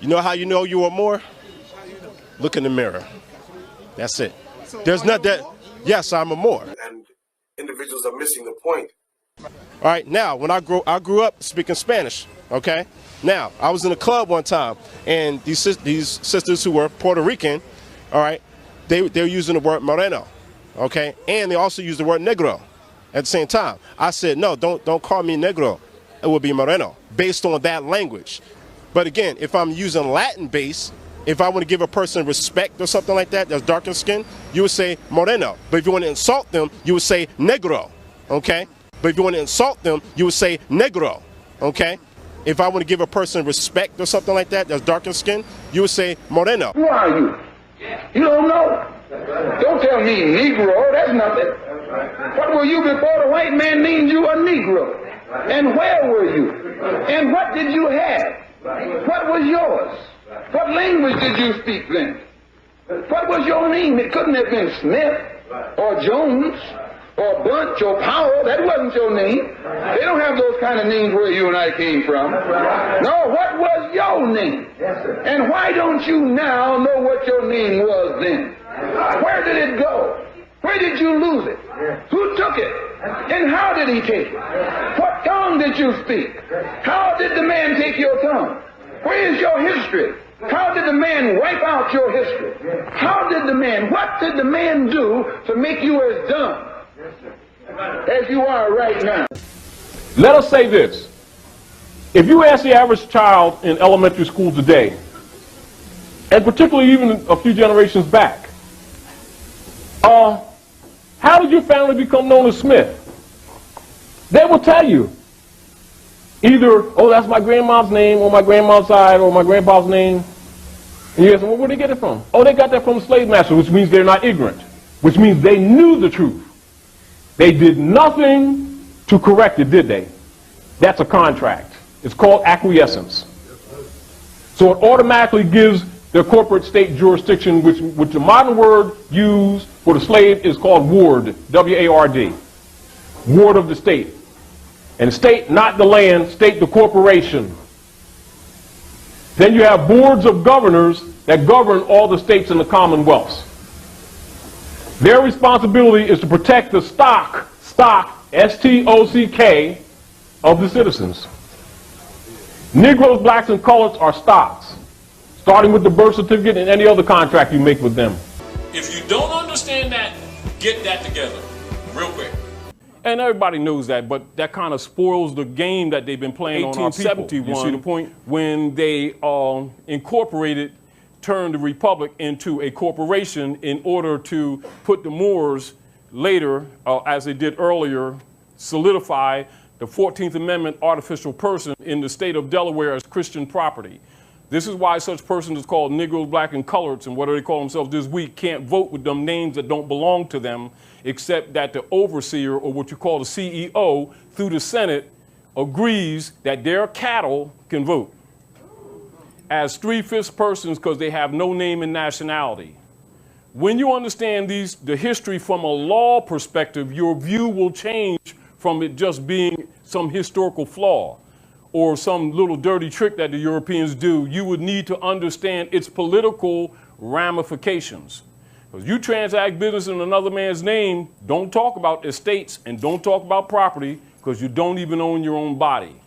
You know how you know you are Moor? Look in the mirror. That's it. There's not that. Yes, I'm a Moor. And individuals are missing the point. All right, now, when I grew up speaking Spanish, okay? Now, I was in a club one time, and these sisters who were Puerto Rican, all right, they were using the word moreno, okay? And they also used the word negro at the same time. I said, no, don't call me negro. It will be moreno, based on that language. But again, if I'm using Latin base, if I want to give a person respect or something like that, that's darker skin, you would say moreno. But if you want to insult them, you would say negro, okay? But if you want to insult them, you would say negro, okay? If I want to give a person respect or something like that, that's darker skin, you would say moreno. Who are you? You don't know. Don't tell me Negro, that's nothing. What were you before the white man named you a Negro? And where were you? And what did you have? What was yours? What language did you speak then? What was your name? It couldn't have been Smith or Jones or Bunch or Powell. That wasn't your name. They don't have those kind of names where you and I came from. No, what was your name? And why don't you now know what your name was then? Where did it go? Where did you lose it? Who took it? And how did he take it? What tongue did you speak? How did the man take your tongue? Where is your history? How did the man wipe out your history? What did the man do to make you as dumb as you are right now? Let us say this. If you ask the average child in elementary school today, and particularly even a few generations back, how did your family become known as Smith? They will tell you. Either, oh, that's my grandma's name, or my grandma's side, or my grandpa's name. And you ask them, well, where did they get it from? Oh, they got that from the slave master, which means they're not ignorant, which means they knew the truth. They did nothing to correct it, did they? That's a contract. It's called acquiescence. So it automatically gives the corporate state jurisdiction, which the modern word used for the slave is called ward, W-A-R-D, ward of the state. And state, not the land, state the corporation. Then you have boards of governors that govern all the states in the commonwealths. Their responsibility is to protect the stock, S-T-O-C-K, of the citizens. Negroes, blacks, and coloreds are stocks, starting with the birth certificate and any other contract you make with them. If you don't understand that, get that together real quick. And everybody knows that, but that kind of spoils the game that they've been playing on our people. 1871, you see the point? When they turned the republic into a corporation in order to put the Moors later, as they did earlier, solidify the 14th Amendment artificial person in the state of Delaware as Christian property. This is why such persons is called Negroes, black, and coloreds, and whatever they call themselves this week, can't vote with them names that don't belong to them, except that the overseer, or what you call the CEO, through the Senate, agrees that their cattle can vote as 3/5 persons because they have no name and nationality. When you understand the history from a law perspective, your view will change from it just being some historical flaw or some little dirty trick that the Europeans do. You would need to understand its political ramifications. Because you transact business in another man's name, don't talk about estates and don't talk about property because you don't even own your own body.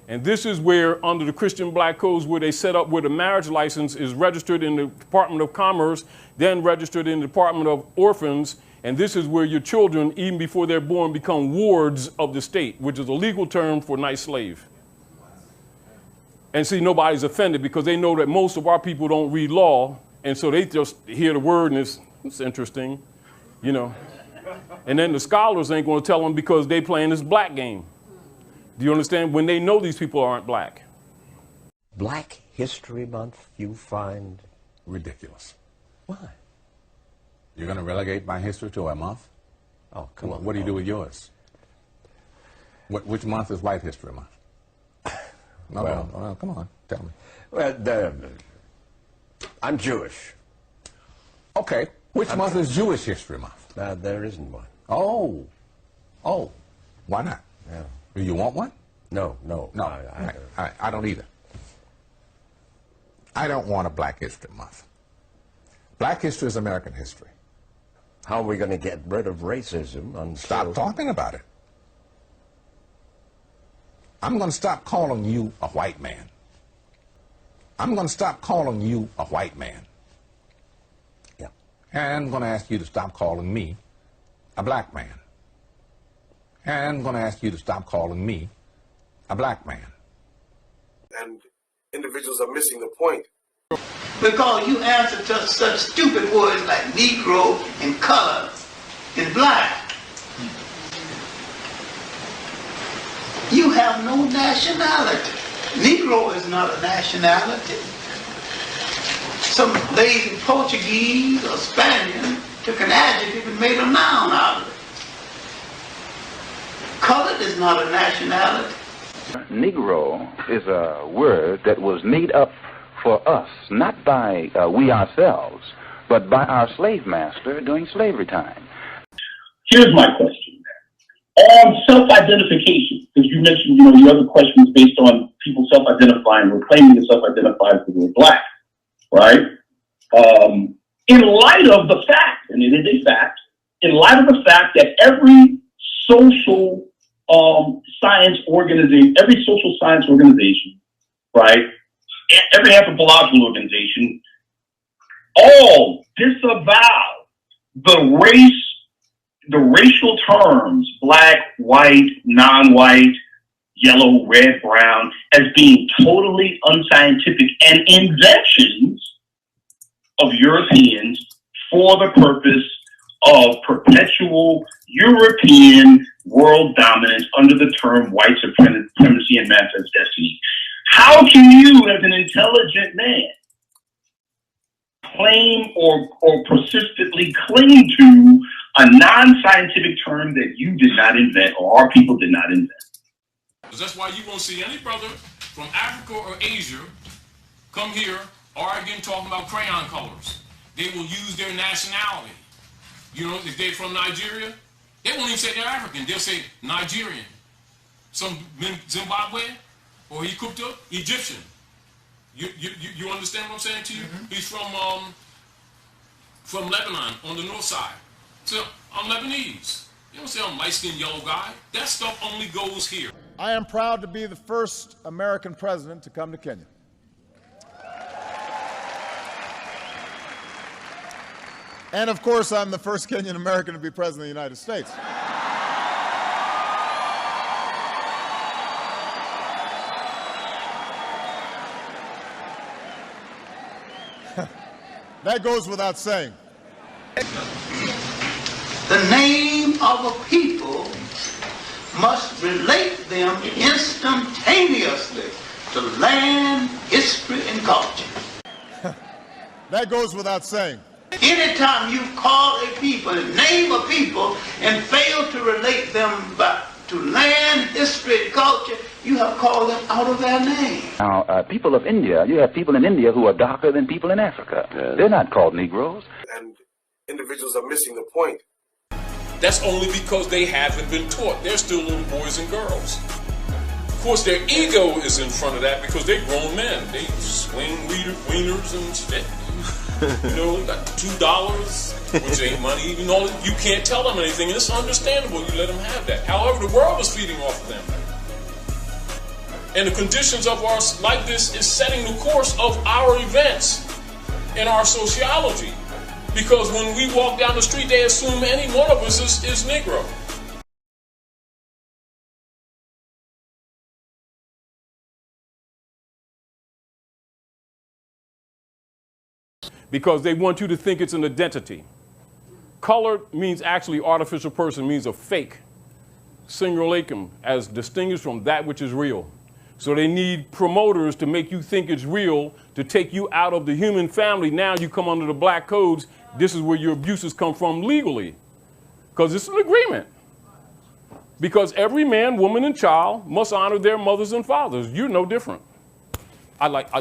And this is where, under the Christian black codes, where they set up where the marriage license is registered in the Department of Commerce, then registered in the Department of Orphans, and this is where your children, even before they're born, become wards of the state, which is a legal term for nice slave. And see, nobody's offended because they know that most of our people don't read law, and so they just hear the word and it's interesting, you know. And then the scholars ain't going to tell them because they playing this black game. Do you understand? When they know these people aren't black. Black History Month you find ridiculous. Why? You're going to relegate my history to a month? Oh, come on. What do you do with yours? Which month is White History Month? No, well, come on, tell me. Well, I'm Jewish. Okay, which month is Jewish History Month? There isn't one. Oh, why not? Yeah. Do you want one? No. I don't either. I don't want a Black History Month. Black history is American history. How are we going to get rid of racism? Stop talking about it. I'm going to stop calling you a white man. I'm going to stop calling you a white man. Yeah. And I'm going to ask you to stop calling me a black man. And I'm going to ask you to stop calling me a black man. And individuals are missing the point. Because you answer to such stupid words like Negro and color and black. You have no nationality. Negro is not a nationality. Some lazy Portuguese or Spaniard took an adjective and made a noun out of it. Colored is not a nationality. Negro is a word that was made up for us, not by we ourselves, but by our slave master during slavery time. Here's my question. On self-identification, because you mentioned, the other question was based on people self-identifying or claiming to self-identify as they were black, right? In light of the fact, and it is a fact, in light of the fact that every social science organization, right, every anthropological organization, all disavow the racial terms, black, white, non-white, yellow, red, brown, as being totally unscientific and inventions of Europeans for the purpose of perpetual European world dominance under the term white supremacy and manifest destiny. How can you, as an intelligent man, claim or persistently cling to a non-scientific term that you did not invent or our people did not invent? That's why you won't see any brother from Africa or Asia come here arguing, talking about crayon colors. They will use their nationality. If they're from Nigeria, they won't even say they're African. They'll say Nigerian. Some Zimbabwe or Egyptian. You understand what I'm saying to you? Mm-hmm. He's from Lebanon on the north side. So I'm Lebanese. You don't say I'm light-skinned yellow guy. That stuff only goes here. I am proud to be the first American president to come to Kenya. And of course, I'm the first Kenyan American to be president of the United States. That goes without saying. The name of a people must relate them instantaneously to land, history, and culture. That goes without saying. Anytime you call a people, name a people, and fail to relate them back to land, history, and culture, you have called them out of their name. Now, people of India, you have people in India who are darker than people in Africa. Yes. They're not called Negroes. And individuals are missing the point. That's only because they haven't been taught. They're still little boys and girls. Of course, their ego is in front of that because they're grown men. They swing wieners and shit. Got $2, which ain't money. You can't tell them anything. It's understandable. You let them have that. However, the world is feeding off of them. And the conditions of our like this is setting the course of our events and our sociology. Because when we walk down the street, they assume any one of us is Negro. Because they want you to think it's an identity. Color means actually artificial person, means a fake. Singular as distinguished from that which is real. So they need promoters to make you think it's real, to take you out of the human family. Now you come under the black codes. This is where your abuses come from legally. Because it's an agreement. Because every man, woman, and child must honor their mothers and fathers. You're no different.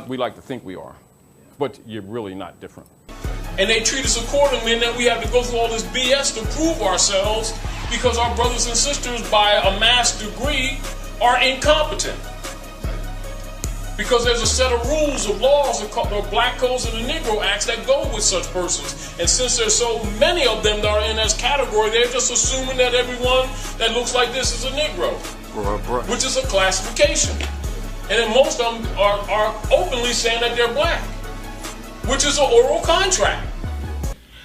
We like to think we are. But you're really not different. And they treat us accordingly, and then we have to go through all this BS to prove ourselves because our brothers and sisters, by a mass degree, are incompetent. Because there's a set of rules of laws, the black codes and the Negro Acts that go with such persons. And since there's so many of them that are in this category, they're just assuming that everyone that looks like this is a Negro, which is a classification. And then most of them are openly saying that they're black, which is an oral contract.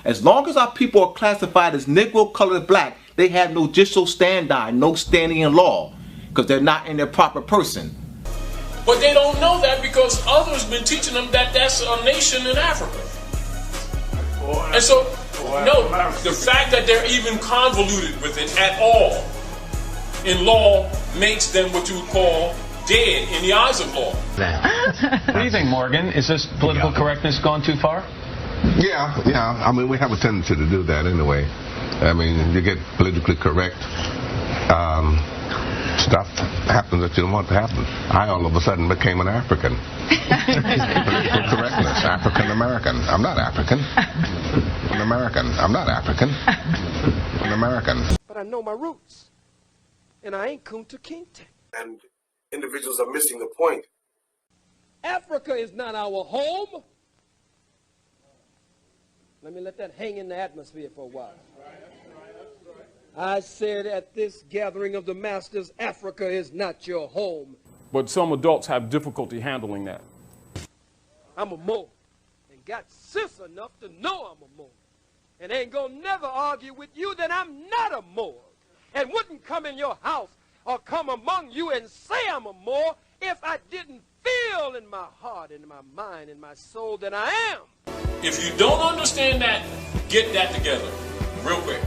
As long as our people are classified as Negro, colored, black, they have no judicial standi, no standing in law, because they're not in their proper person. But they don't know that because others been teaching them that that's a nation in Africa. And so, no, the fact that they're even convoluted with it at all in law makes them what you would call dead in the eyes of law. What do you think, Morgan? Is this political correctness gone too far? Yeah. I mean, we have a tendency to do that anyway. I mean, you get politically correct. Stuff happens that you don't want to happen. I all of a sudden became an African. Political correctness, African American. I'm not African. An American. I'm not African. An American. But I know my roots, and I ain't Kunta Kinte. And individuals are missing the point. Africa is not our home. Let me let that hang in the atmosphere for a while. I said at this gathering of the masters, Africa is not your home. But some adults have difficulty handling that. I'm a Moor, and got sense enough to know I'm a Moor. And ain't gonna never argue with you that I'm not a Moor. And wouldn't come in your house or come among you and say I'm a Moor if I didn't feel in my heart, in my mind, in my soul that I am. If you don't understand that, get that together real quick.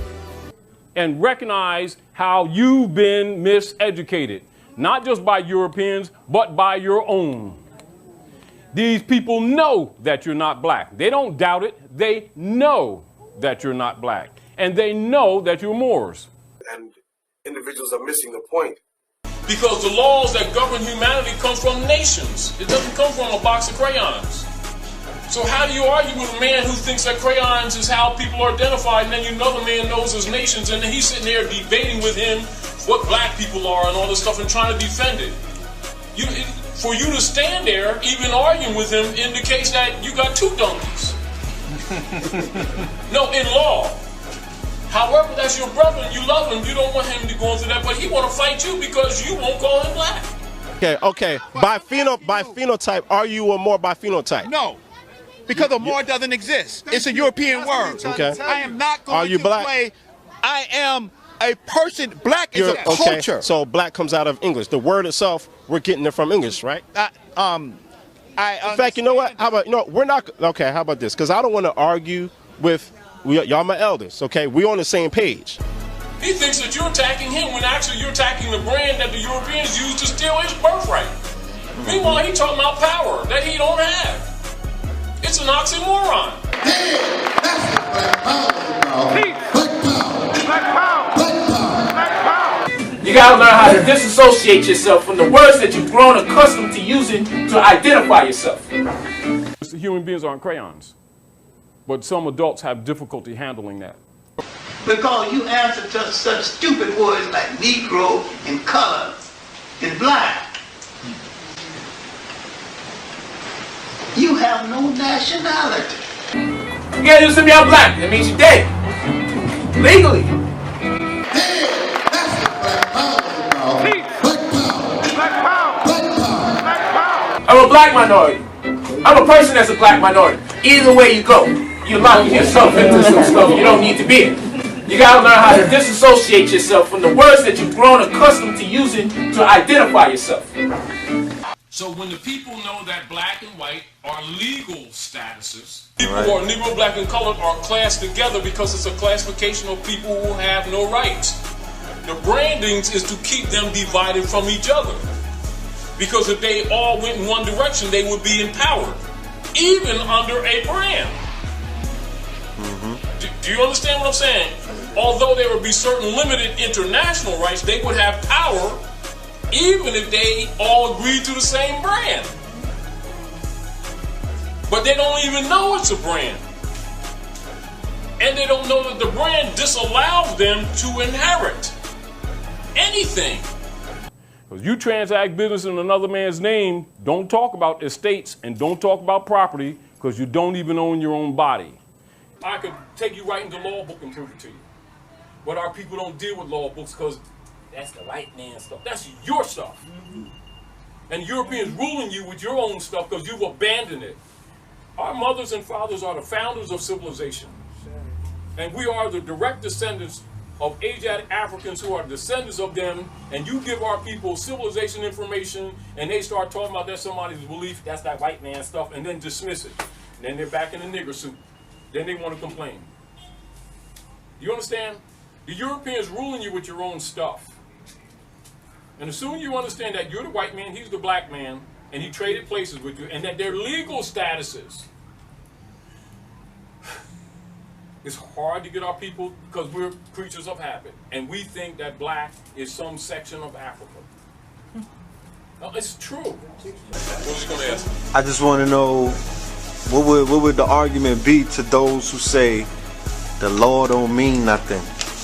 And recognize how you've been miseducated, not just by Europeans, but by your own. These people know that you're not black. They don't doubt it. They know that you're not black. And they know that you're Moors. And individuals are missing the point. Because the laws that govern humanity come from nations. It doesn't come from a box of crayons. So how do you argue with a man who thinks that crayons is how people are identified, and then another man knows his nations, and then he's sitting there debating with him what black people are and all this stuff and trying to defend it? For you to stand there, even arguing with him, indicates that you got two donkeys. No, in law. However, that's your brother and you love him. You don't want him to go through that, but he want to fight you because you won't call him black. Okay. By phenotype, are you a Moor by phenotype? No. Because a Moor doesn't exist. It's a European word. Okay. I am not going Are you to black? play. I am a person. Black is a culture. Okay. So black comes out of English. The word itself, we're getting it from English, right? In fact, you know what? How about, we're not, okay, how about this? Because I don't want to argue with, y'all my elders, okay? We're on the same page. He thinks that you're attacking him when actually you're attacking the brand that the Europeans used to steal his birthright. Meanwhile, he's talking about power that he don't have. It's an oxymoron. You gotta learn how to disassociate yourself from the words that you've grown accustomed to using to identify yourself. Human beings aren't crayons, but some adults have difficulty handling that. Because you answer to such stupid words like Negro and color and black. You have no nationality. You gotta do something out black. That means you're dead. Legally. I'm a black minority. I'm a person that's a black minority. Either way you go, you're locking yourself into some stuff you don't need to be in. You gotta learn how to disassociate yourself from the words that you've grown accustomed to using to identify yourself. So when the people know that black and white are legal statuses, people who are Negro, black, and colored are classed together because it's a classification of people who have no rights. The brandings is to keep them divided from each other. Because if they all went in one direction, they would be empowered, even under a brand. Do you understand what I'm saying? Although there would be certain limited international rights, they would have power even if they all agreed to the same brand. But they don't even know it's a brand. And they don't know that the brand disallows them to inherit anything. Because you transact business in another man's name, don't talk about estates and don't talk about property because you don't even own your own body. I could take you right into law book and prove it to you. But our people don't deal with law books because that's the white man's stuff. That's your stuff. And Europeans ruling you with your own stuff because you've abandoned it. Our mothers and fathers are the founders of civilization. And we are the direct descendants of Asiatic Africans who are descendants of them, and you give our people civilization information and they start talking about that's somebody's belief, that's that white man stuff, and then dismiss it. And then they're back in the nigger suit. Then they want to complain. You understand? The Europeans ruling you with your own stuff. And as soon as you understand that you're the white man, he's the black man, and he traded places with you, and that their legal statuses, it's hard to get our people because we're creatures of habit, and we think that black is some section of Africa. No, it's true. What was you going to ask? I just want to know what would the argument be to those who say the law don't mean nothing?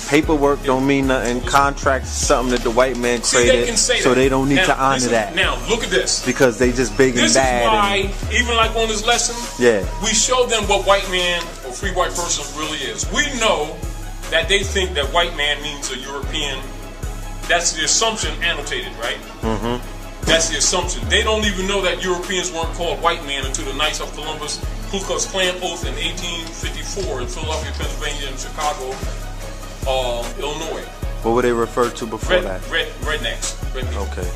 Paperwork don't mean nothing. Contracts is something that the white man created, so they don't need to honor that. Now, look at this. Because they just big and bad. This is why, even like on this lesson, we show them what white man or free white person really is. We know that they think that white man means a European. That's the assumption annotated, right? Mm-hmm. That's the assumption. They don't even know that Europeans weren't called white man until the Knights of Columbus Ku Klux Klan oath in 1854 in Philadelphia, Pennsylvania, and Chicago, Illinois. What were they referred to before that? Rednecks. Red people. Okay.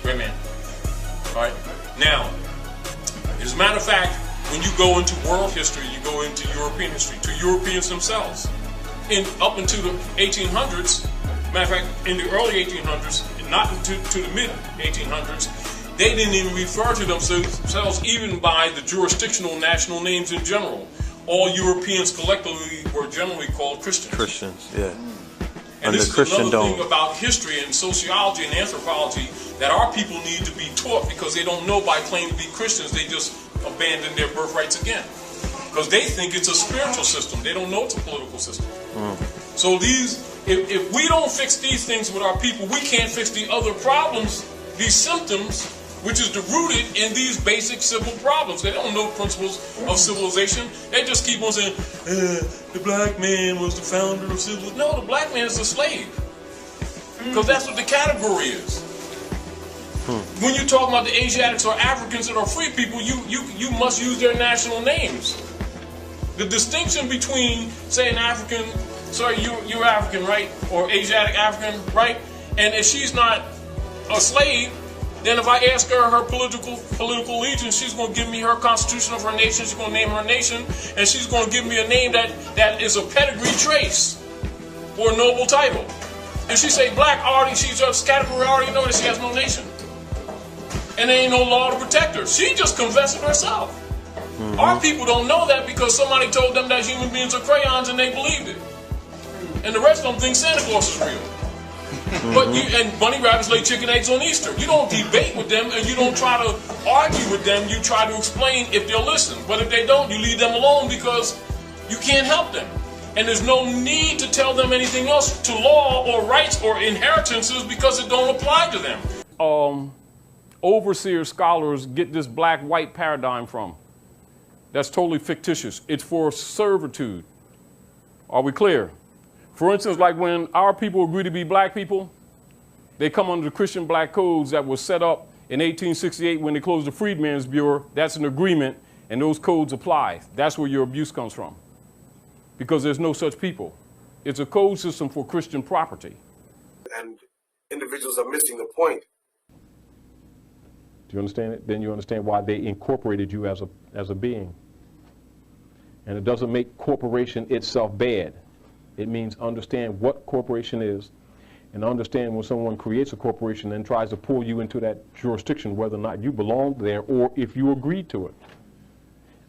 Red man. All right. Now, as a matter of fact, when you go into world history, you go into European history, to Europeans themselves. Up into the 1800s, matter of fact, in the early 1800s, not to the mid 1800s, they didn't even refer to themselves even by the jurisdictional national names in general. All Europeans collectively were generally called Christians. Christians, yeah. And this is another thing about history and sociology and anthropology that our people need to be taught, because they don't know by claiming to be Christians, they just abandon their birthrights again. Because they think it's a spiritual system. They don't know it's a political system. So if we don't fix these things with our people, we can't fix the other problems, these symptoms, which is rooted in these basic civil problems. They don't know principles of civilization. They just keep on saying, the black man was the founder of civilization. No, the black man is a slave. Because that's what the category is. When you talk about the Asiatics or Africans that are free people, you must use their national names. The distinction between, say, an African, sorry, you're African, right? Or Asiatic African, right? And if she's not a slave, then if I ask her political allegiance, she's going to give me her constitution of her nation, she's going to name her nation, and she's going to give me a name that is a pedigree trace or a noble title. And she say black, she's just category, already know that she has no nation. And there ain't no law to protect her. She just confessed it herself. Our people don't know that because somebody told them that human beings are crayons and they believed it. And the rest of them think Santa Claus is real. And bunny rabbits lay chicken eggs on Easter. You don't debate with them and you don't try to argue with them. You try to explain if they'll listen. But if they don't, you leave them alone because you can't help them. And there's no need to tell them anything else to law or rights or inheritances because it don't apply to them. Overseer scholars get this black-white paradigm from. That's totally fictitious. It's for servitude. Are we clear? For instance, like when our people agree to be black people, they come under the Christian black codes that were set up in 1868 when they closed the Freedmen's Bureau. That's an agreement, and those codes apply. That's where your abuse comes from, because there's no such people. It's a code system for Christian property. And individuals are missing the point. Do you understand it? Then you understand why they incorporated you as a being. And it doesn't make corporation itself bad. It means understand what corporation is, and understand when someone creates a corporation and tries to pull you into that jurisdiction, whether or not you belong there or if you agreed to it,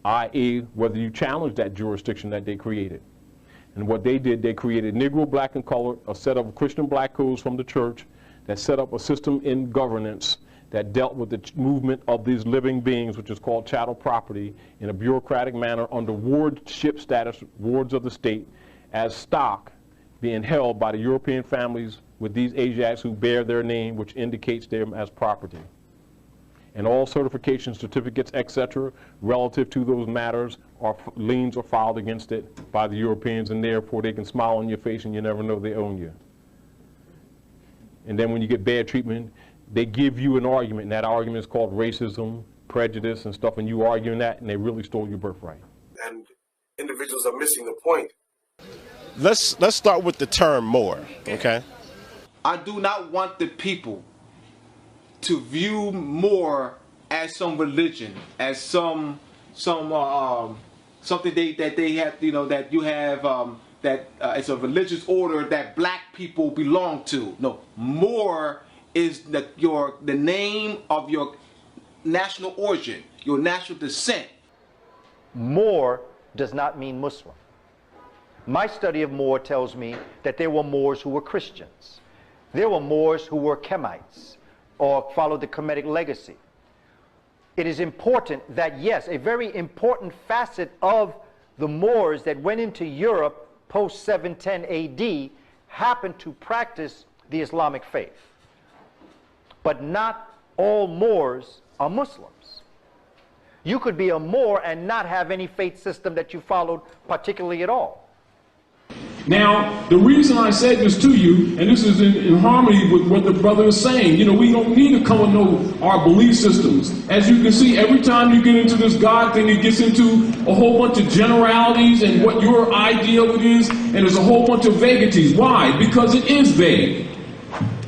i.e. whether you challenge that jurisdiction that they created. And what they did, they created Negro, black, and colored, a set of Christian black codes from the church that set up a system in governance that dealt with the movement of these living beings, which is called chattel property, in a bureaucratic manner under wardship status, wards of the state, as stock being held by the European families with these Asiatics who bear their name, which indicates them as property. And all certifications, certificates, etc., relative to those matters, liens are filed against it by the Europeans, and therefore they can smile on your face and you never know they own you. And then when you get bad treatment, they give you an argument, and that argument is called racism, prejudice, and stuff, and you arguing that, and they really stole your birthright. And individuals are missing the point. Let's start with the term Moor, okay? I do not want the people to view Moor as some religion, as something that they have, you know, that you have, that it's a religious order that black people belong to. No, Moor is the name of your national origin, your national descent. Moor does not mean Muslim. My study of Moor tells me that there were Moors who were Christians. There were Moors who were Kemites or followed the Kemetic legacy. It is important that, yes, a very important facet of the Moors that went into Europe post 710 AD happened to practice the Islamic faith. But not all Moors are Muslims. You could be a Moor and not have any faith system that you followed particularly at all. Now, the reason I said this to you, and this is in harmony with what the brother is saying, you know, we don't need to come and know our belief systems. As you can see, every time you get into this God thing, it gets into a whole bunch of generalities and what your idea of it is, and there's a whole bunch of vagaries. Why? Because it is vague.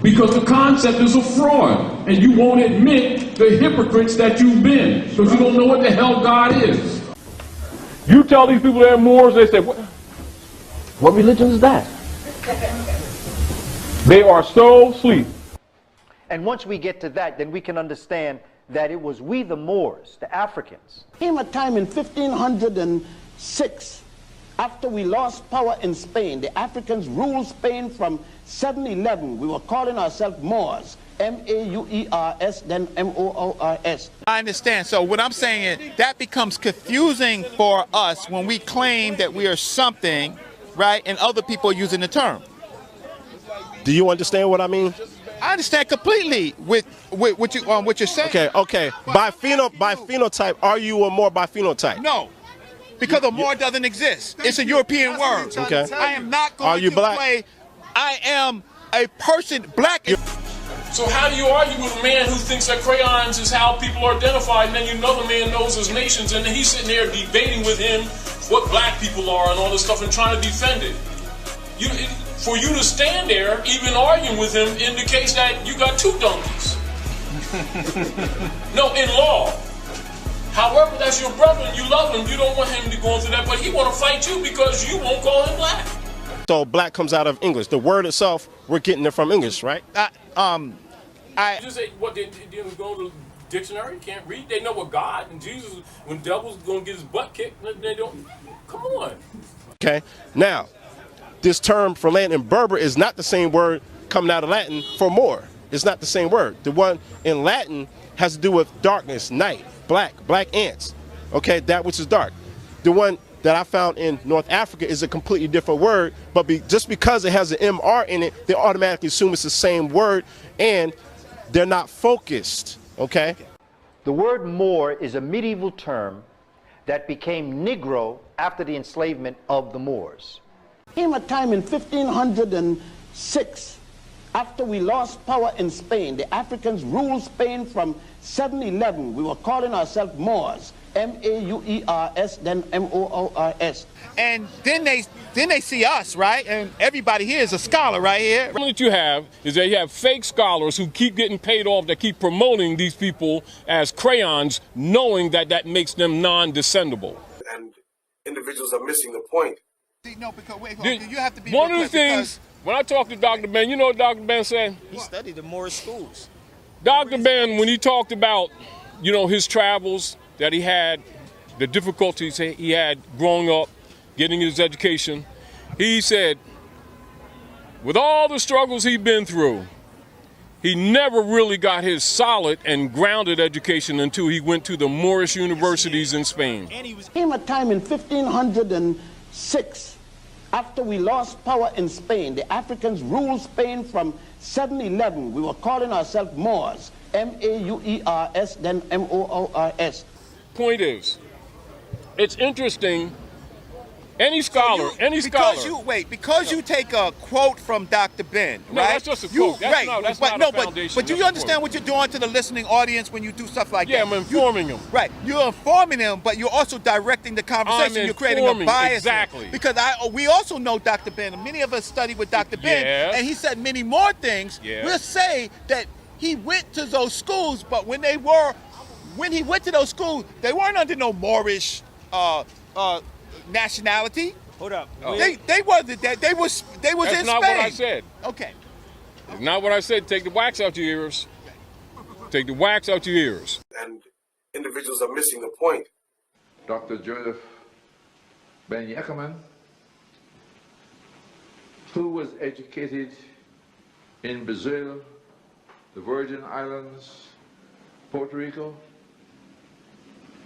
Because the concept is a fraud, and you won't admit the hypocrites that you've been, because you don't know what the hell God is. You tell these people they're Moors, they say, what religion is that? They are so asleep. And once we get to that, then we can understand that it was we the Moors, the Africans. Came a time in 1506, after we lost power in Spain, the Africans ruled Spain from 711. We were calling ourselves Moors. M-A-U-E-R-S, then M-O-O-R-S. I understand. So what I'm saying is that becomes confusing for us when we claim that we are something, right, and other people are using the term. Do you understand what I mean? I understand completely with what you're saying. Okay. By phenotype, are you a Moor by phenotype? No, because a Moor doesn't exist. It's a European word. Okay. I am not going to play. I am a person black. So how do you argue with a man who thinks that crayons is how people are identified, and then another man knows his nations, and then he's sitting there debating with him what black people are and all this stuff and trying to defend it? For you to stand there, even arguing with him, indicates that you got two donkeys. No, in law. However, that's your brother and you love him. You don't want him to go through that, but he want to fight you because you won't call him black. So black comes out of English. The word itself, we're getting it from English, right? Just say, what, they didn't go to the dictionary, can't read? They know what God and Jesus, when the devil's going to get his butt kicked, they don't, come on. Okay, now, this term for Latin in Berber is not the same word coming out of Latin for Moor. It's not the same word. The one in Latin has to do with darkness, night, black ants, okay, that which is dark. The one that I found in North Africa is a completely different word, but just because it has an MR in it, they automatically assume it's the same word, and they're not focused, okay? The word Moor is a medieval term that became Negro after the enslavement of the Moors. Came a time in 1506, after we lost power in Spain. The Africans ruled Spain from 711. We were calling ourselves Moors. M-A-U-E-R-S, then M-O-O-R-S. And then they see us, right? And everybody here is a scholar right here. The problem that you have is that you have fake scholars who keep getting paid off, that keep promoting these people as crayons, knowing that that makes them non-descendable. And individuals are missing the point. No, because you have to be one of the things, when I talked to Dr. Ben, you know what Dr. Ben said? He studied the Moorish schools. Dr. Ben, when he talked about, you know, his travels, that he had, the difficulties he had growing up, getting his education, he said, with all the struggles he'd been through, he never really got his solid and grounded education until he went to the Moorish universities in Spain. Came a time in 1506, After we lost power in Spain, the Africans ruled Spain from 711. We were calling ourselves Moors, M-A-U-E-R-S, then M-O-O-R-S. Point is, it's interesting. Any scholar, Because you take a quote from Dr. Ben, no, right? That's just a quote. That's not a foundation. But do you understand what you're doing to the listening audience when you do stuff like that? Yeah, I'm informing them. Right, you're informing them, but you're also directing the conversation. You're creating a bias. Exactly. Because we also know Dr. Ben, and many of us studied with Dr. Ben, and he said many more things. Yes. We'll say that he went to those schools, but when he went to those schools, they weren't under no Moorish nationality. Hold up. They wasn't that. They was in Spain. That's not what I said. Okay. That's not what I said. Take the wax out your ears. Take the wax out your ears. And individuals are missing the point. Dr. Joseph Ben Yakiman, who was educated in Brazil, the Virgin Islands, Puerto Rico.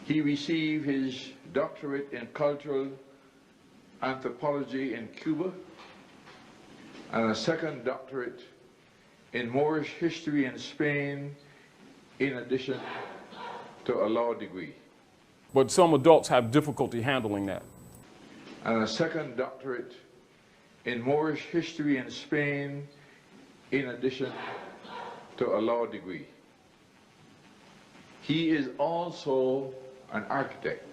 He received his doctorate in cultural anthropology in Cuba and a second doctorate in Moorish history in Spain, in addition to a law degree. But some adults have difficulty handling that. And a second doctorate in Moorish history in Spain, in addition to a law degree. He is also an architect.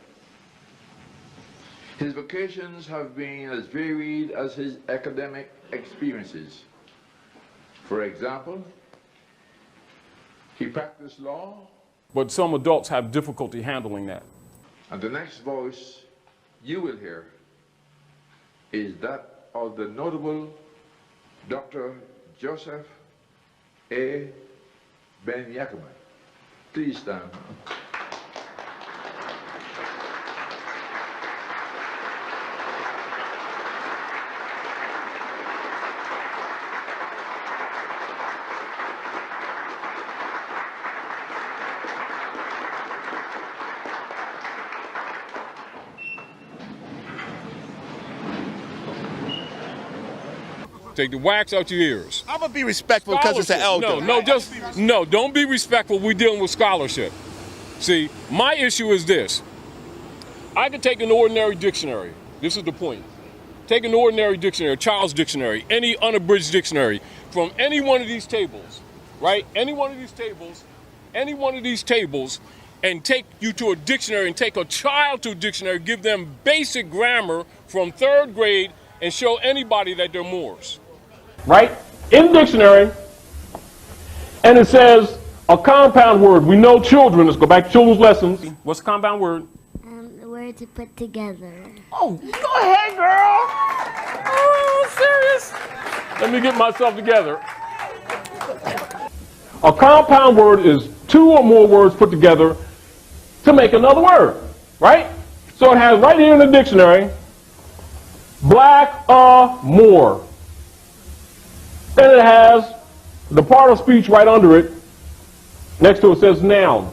His vocations have been as varied as his academic experiences. For example, he practiced law. But some adults have difficulty handling that. And the next voice you will hear is that of the notable Dr. Joseph A. Ben Yakiman. Please stand. Take the wax out your ears. I'm gonna be respectful because it's an elder. No, don't be respectful. We're dealing with scholarship. See, my issue is this. I could take an ordinary dictionary. This is the point. Take an ordinary dictionary, a child's dictionary, any unabridged dictionary, from any one of these tables, right? Any one of these tables, and take you to a dictionary and take a child to a dictionary, give them basic grammar from 3rd grade, and show anybody that they're Moors. Right? In the dictionary, and it says a compound word. We know children. Let's go back to children's lessons. What's a compound word? The word to put together. Oh, go ahead, girl. Oh, serious? Let me get myself together. A compound word is 2 or more words put together to make another word, right? So it has right here in the dictionary, black Moor. Then it has the part of speech right under it. Next to it says noun.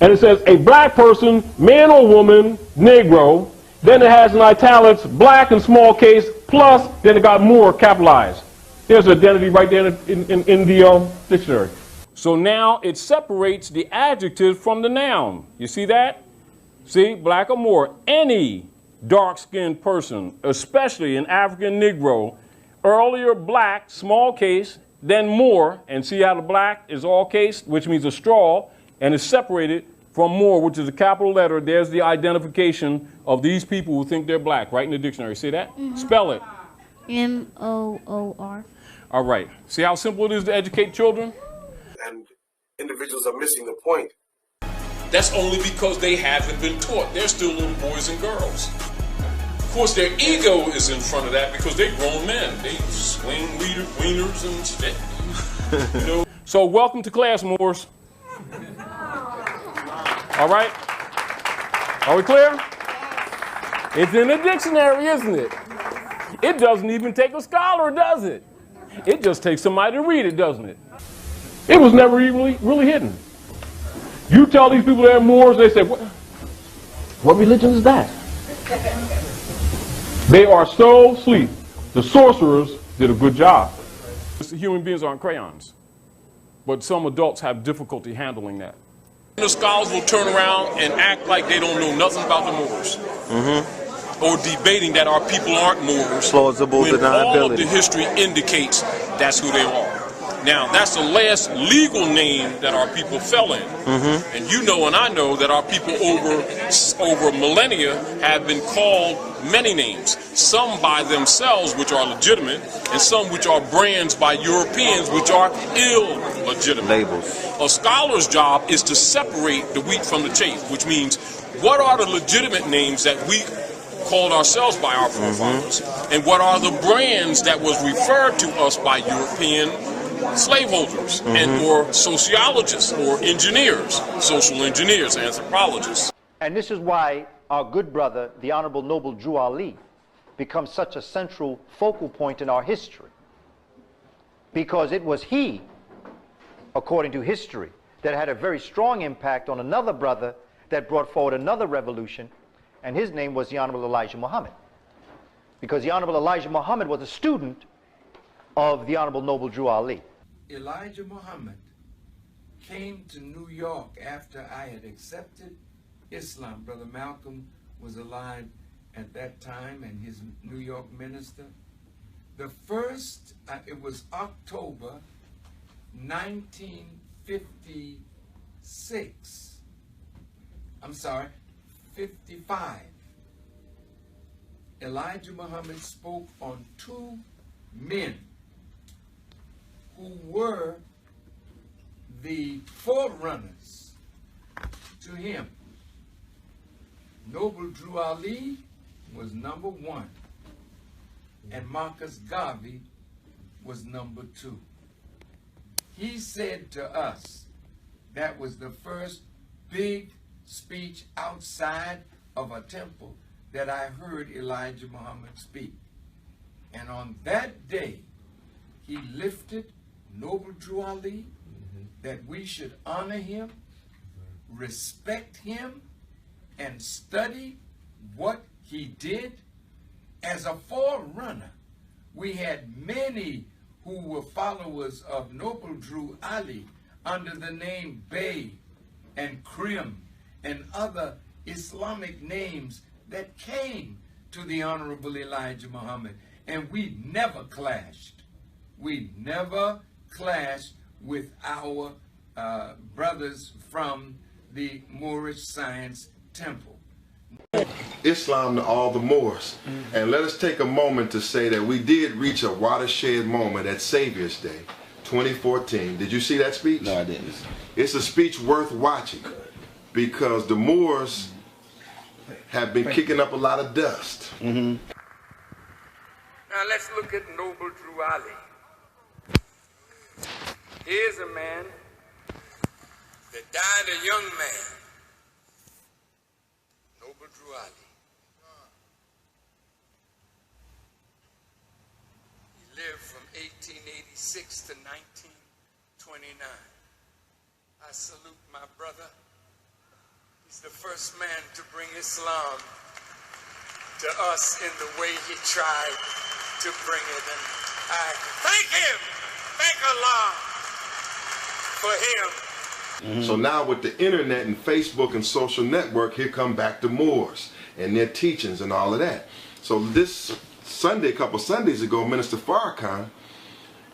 And it says a black person, man or woman, Negro. Then it has in italics, black in small case, plus, then it got Moor capitalized. There's identity right there in the dictionary. So now it separates the adjective from the noun. You see that? See, black or Moor. Any dark-skinned person, especially an African Negro, earlier black, small case, then Moor, and see how the black is all case, which means a straw, and is separated from Moor, which is a capital letter. There's the identification of these people who think they're black, right in the dictionary. See that? Mm-hmm. Spell it. M-O-O-R. All right. See how simple it is to educate children? And individuals are missing the point. That's only because they haven't been taught. They're still little boys and girls. Of course, their ego is in front of that because they're grown men. They swing wieners and shit. You know? So welcome to class, Moors. All right? Are we clear? It's in the dictionary, isn't it? It doesn't even take a scholar, does it? It just takes somebody to read it, doesn't it? It was never really hidden. You tell these people they're Moors, they say, what religion is that? They are so asleep. The sorcerers did a good job. Human beings aren't crayons, but some adults have difficulty handling that. The scholars will turn around and act like they don't know nothing about the Moors. Or debating that our people aren't Moors. Plausible when deniability. all of the history indicates that's who they are. Now, that's the last legal name that our people fell in. And you know and I know that our people over millennia have been called many names. Some by themselves, which are legitimate, and some which are brands by Europeans, which are illegitimate. Labels. A scholar's job is to separate the wheat from the chaff, which means what are the legitimate names that we called ourselves by our forefathers, and what are the brands that was referred to us by European slaveholders and or sociologists or engineers, social engineers, anthropologists. And this is why our good brother, the Honorable Noble Drew Ali, becomes such a central focal point in our history. Because it was he, according to history, that had a very strong impact on another brother that brought forward another revolution, and his name was the Honorable Elijah Muhammad. Because the Honorable Elijah Muhammad was a student of the Honorable Noble Drew Ali. Elijah Muhammad came to New York after I had accepted Islam. Brother Malcolm was alive at that time and his New York minister. The first, it was October 1956. I'm sorry, 55. Elijah Muhammad spoke on two men who were the forerunners to him. Noble Drew Ali was number one, and Marcus Garvey was number two. He said to us that was the first big speech outside of a temple that I heard Elijah Muhammad speak. And on that day, he lifted Noble Drew Ali, that we should honor him, respect him, and study what he did as a forerunner. We had many who were followers of Noble Drew Ali under the name Bey and Krim and other Islamic names that came to the Honorable Elijah Muhammad. And we never clashed. We never clashed with our brothers from the Moorish Science Temple. Islam to all the Moors. And let us take a moment to say that we did reach a watershed moment at Savior's Day, 2014. Did you see that speech? No, I didn't. It's a speech worth watching because the Moors have been kicking up a lot of dust. Now let's look at Noble Drew Ali. Here's a man that died a young man. Noble Drew Ali. He lived from 1886 to 1929. I salute my brother. He's the first man to bring Islam to us in the way he tried to bring it. And I thank him, thank Allah for him. So now with the internet and Facebook and social network, here come back the Moors and their teachings and all of that. So this Sunday, a couple Sundays ago, Minister Farrakhan,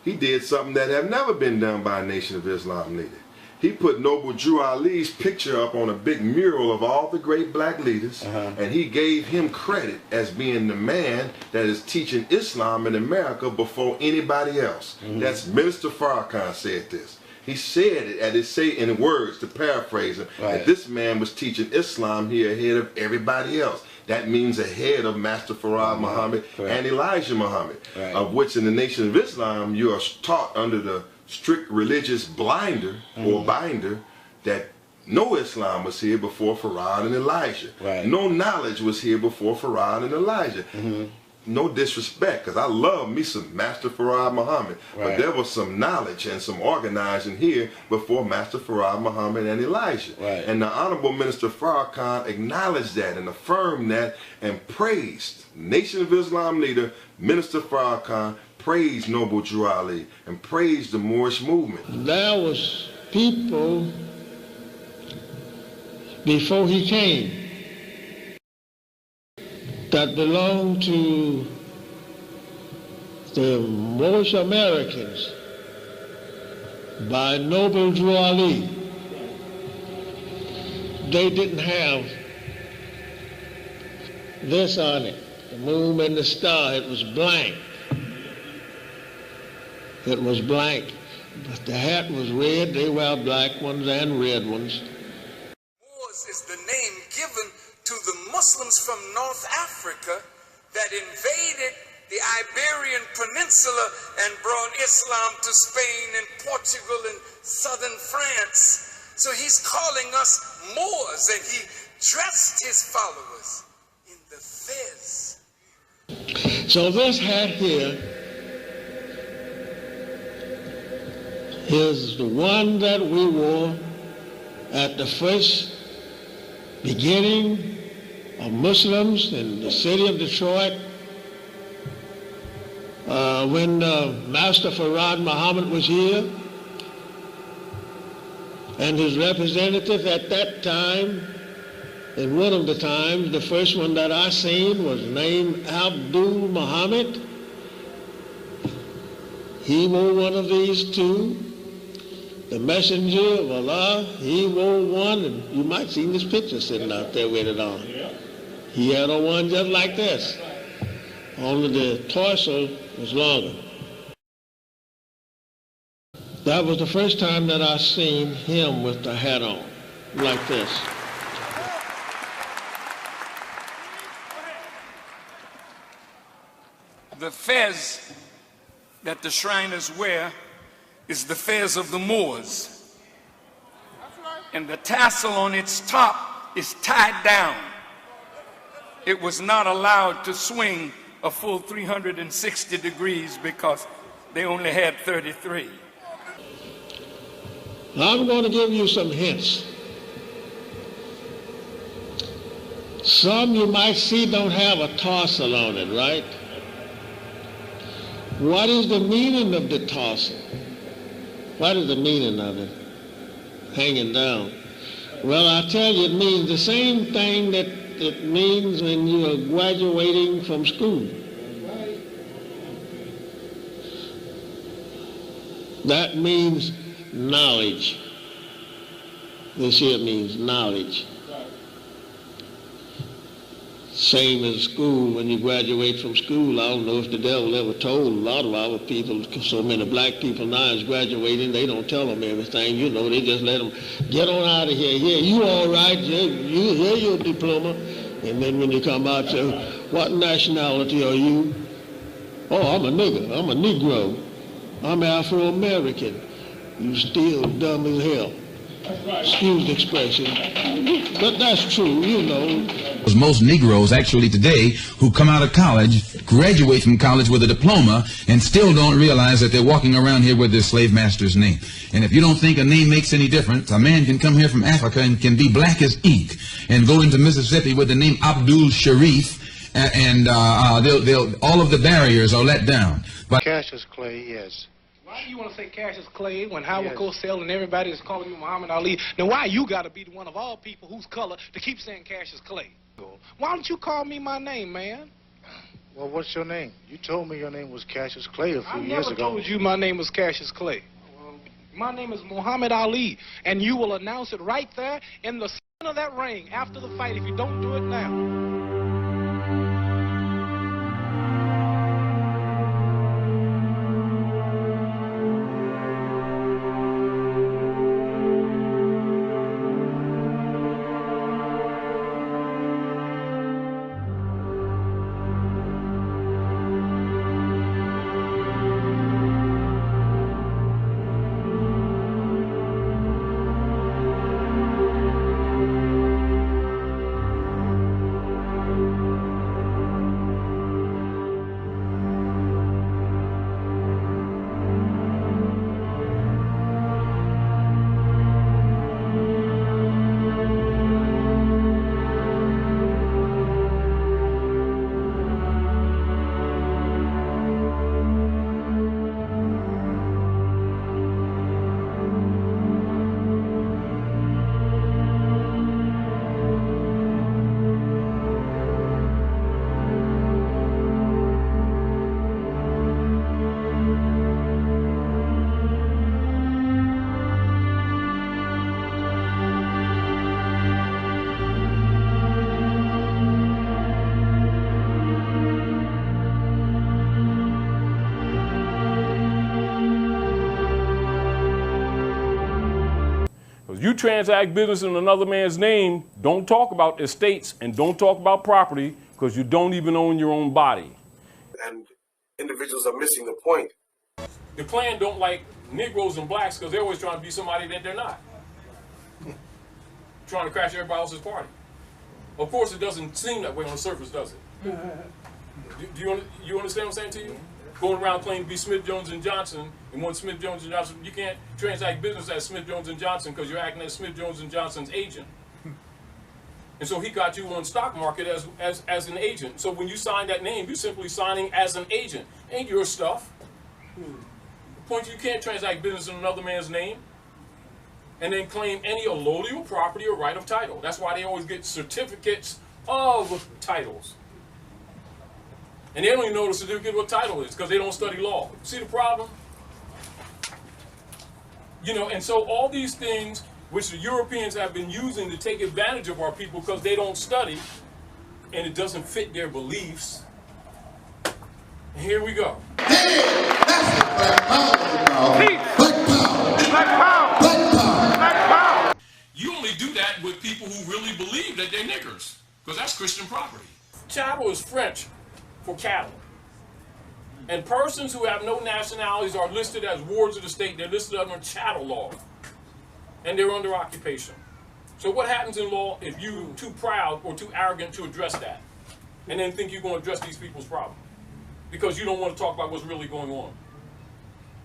he did something that had never been done by a Nation of Islam leader. He put Noble Drew Ali's picture up on a big mural of all the great black leaders, and he gave him credit as being the man that is teaching Islam in America before anybody else. That's Minister Farrakhan said this. He said it, and it say in words, to paraphrase him, that this man was teaching Islam here ahead of everybody else. That means ahead of Master Farad Muhammad and Elijah Muhammad, of which in the Nation of Islam you are taught under the strict religious blinder or binder that no Islam was here before Farad and Elijah. No knowledge was here before Farad and Elijah. no disrespect, because I love me some Master Farad Muhammad, but there was some knowledge and some organizing here before Master Farad Muhammad and Elijah. And the Honorable Minister Farrakhan acknowledged that and affirmed that and praised Nation of Islam leader Minister Farrakhan, praised Noble Drew Ali, and praised the Moorish movement. There was people before he came that belonged to the Moorish Americans by Noble Drew Ali. They didn't have this on it, the moon and the star. It was blank. It was blank. But the hat was red. They wear black ones and red ones. Moors is the name given to the Muslims from North Africa that invaded the Iberian Peninsula and brought Islam to Spain and Portugal and southern France. So he's calling us Moors, and he dressed his followers in the fez. So this hat here is the one that we wore at the first beginning of Muslims in the city of Detroit when Master Farad Muhammad was here, and his representative at that time, and one of the times, the first one that I seen was named Abdul Muhammad. He wore one of these too. The messenger of Allah, he wore one, and you might see this picture sitting out there with it on. He had on one just like this, only the torso was longer. That was the first time that I seen him with the hat on, like this. The fez that the Shriners wear is the fez of the Moors. And the tassel on its top is tied down. It was not allowed to swing a full 360 degrees because they only had 33. I'm going to give you some hints. Some you might see don't have a tassel on it, right? What is the meaning of the tassel? What is the meaning of it? Hanging down. Well, I tell you, it means the same thing that it means when you are graduating from school. That means knowledge. This here means knowledge. Same as school, when you graduate from school. I don't know if the devil ever told a lot of our people, so many black people now is graduating, they don't tell them everything, you know, they just let them get on out of here. Yeah, you all right, you hear your diploma. And then when you come out, say, what nationality are you? Oh, I'm a nigger, I'm a Negro, I'm Afro-American. You still dumb as hell. Excuse the expression, but that's true, you know. Most Negroes actually today who come out of college, graduate from college with a diploma, and still don't realize that they're walking around here with their slave master's name. And if you don't think a name makes any difference, a man can come here from Africa and can be black as ink and go into Mississippi with the name Abdul Sharif, and all of the barriers are let down. But Cassius Clay, yes. Why do you want to say Cassius Clay when Howard Cosell and everybody is calling you Muhammad Ali? Now why you got to be the one of all people whose color to keep saying Cassius Clay? Why don't you call me my name, man? Well, what's your name? You told me your name was Cassius Clay a few years ago. I never told you my name was Cassius Clay. My name is Muhammad Ali, and you will announce it right there in the center of that ring after the fight if you don't do it now. You transact business in another man's name, don't talk about estates and don't talk about property because you don't even own your own body. And individuals are missing the point. The Klan don't like Negroes and blacks because they're always trying to be somebody that they're not. Trying to crash everybody else's party. Of course, it doesn't seem that way on the surface, does it? Do you understand what I'm saying to you? Going around claiming to be Smith, Jones, and Johnson, and when Smith, Jones, and Johnson, you can't transact business as Smith, Jones, and Johnson because you're acting as Smith, Jones, and Johnson's agent. And so he got you on stock market as an agent. So when you sign that name, you're simply signing as an agent. Ain't your stuff. The point is you can't transact business in another man's name and then claim any allodial property or right of title. That's why they always get certificates of titles. And they don't even know the certificate what title is because they don't study law. See the problem? You know, and so all these things which the Europeans have been using to take advantage of our people because they don't study and it doesn't fit their beliefs. And here we go. You only do that with people who really believe that they're niggers because that's Christian property. Chattel is French for cattle. And persons who have no nationalities are listed as wards of the state. They're listed under chattel law. And they're under occupation. So what happens in law if you're too proud or too arrogant to address that? And then think you're going to address these people's problem? Because you don't want to talk about what's really going on.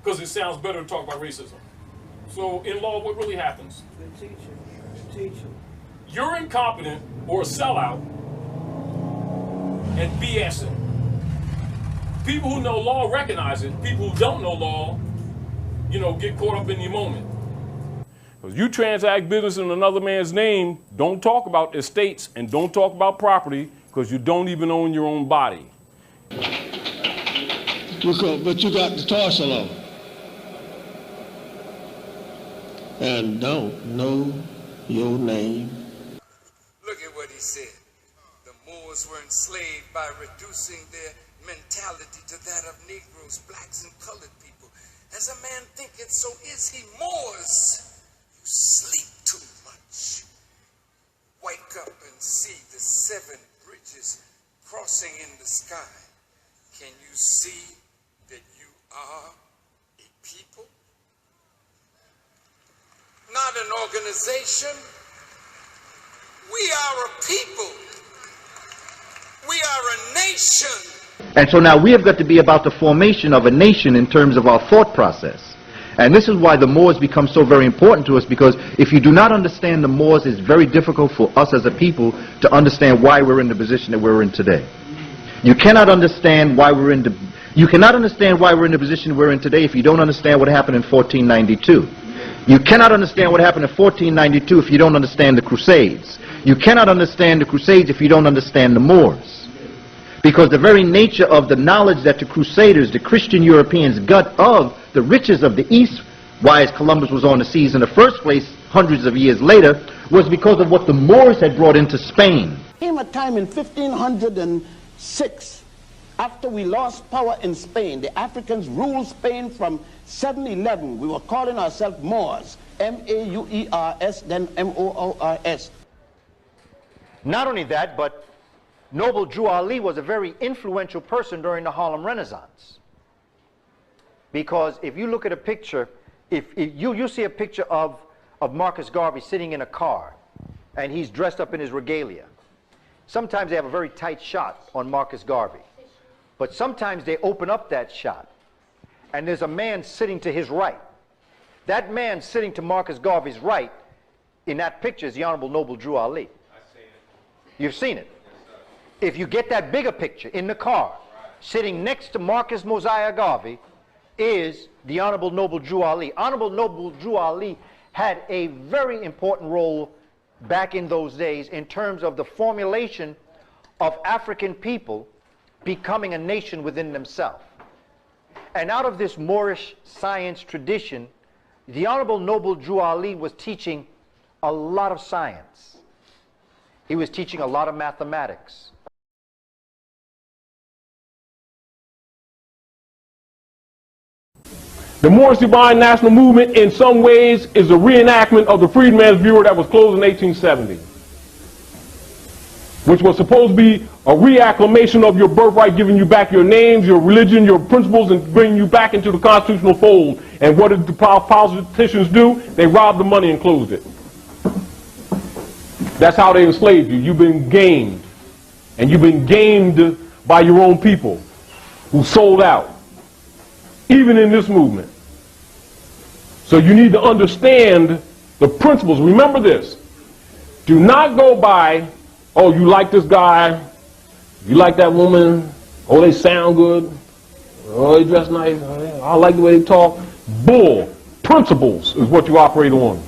Because it sounds better to talk about racism. So in law, what really happens? You're incompetent or a sellout and BSing. People who know law recognize it. People who don't know law, you know, get caught up in the moment. Because you transact business in another man's name, don't talk about estates and don't talk about property because you don't even own your own body. But you got the torso on. And don't know your name. Look at what he said. The Moors were enslaved by reducing their mentality to that of Negroes, blacks, and colored people. As a man thinketh, so is he. Moors, you sleep too much. Wake up and see the 7 bridges crossing in the sky. Can you see that you are a people? Not an organization. We are a people. We are a nation. And so now we have got to be about the formation of a nation in terms of our thought process. And this is why the Moors become so very important to us, because if you do not understand the Moors, it's very difficult for us as a people to understand why we're in the position that we're in today. You cannot understand why we're in the position we're in today if you don't understand what happened in 1492. You cannot understand what happened in 1492 if you don't understand the Crusades. You cannot understand the Crusades if you don't understand the Moors. Because the very nature of the knowledge that the Crusaders, the Christian Europeans, got of the riches of the East, why Columbus was on the seas in the first place hundreds of years later, was because of what the Moors had brought into Spain. Came a time in 1506, after we lost power in Spain. The Africans ruled Spain from 711. We were calling ourselves Moors, M-A-U-E-R-S, then M-O-O-R-S. Not only that, but Noble Drew Ali was a very influential person during the Harlem Renaissance. Because if you look at a picture, if you see a picture of Marcus Garvey sitting in a car, and he's dressed up in his regalia. Sometimes they have a very tight shot on Marcus Garvey. But sometimes they open up that shot, and there's a man sitting to his right. That man sitting to Marcus Garvey's right in that picture is the Honorable Noble Drew Ali. You've seen it. If you get that bigger picture in the car, sitting next to Marcus Mosiah Garvey is the Honorable Noble Drew Ali. Honorable Noble Drew Ali had a very important role back in those days in terms of the formulation of African people becoming a nation within themselves. And out of this Moorish science tradition, the Honorable Noble Drew Ali was teaching a lot of science. He was teaching a lot of mathematics. The Moorish Divine National Movement in some ways is a reenactment of the Freedmen's Bureau that was closed in 1870, which was supposed to be a reacclamation of your birthright, giving you back your names, your religion, your principles, and bringing you back into the constitutional fold. And what did the politicians do? They robbed the money and closed it. That's how they enslaved you. You've been gamed. And you've been gamed by your own people who sold out, even in this movement. So you need to understand the principles. Remember this. Do not go by, oh, you like this guy, you like that woman, oh, they sound good, oh, they dress nice, I like the way they talk. Bull. Principles is what you operate on.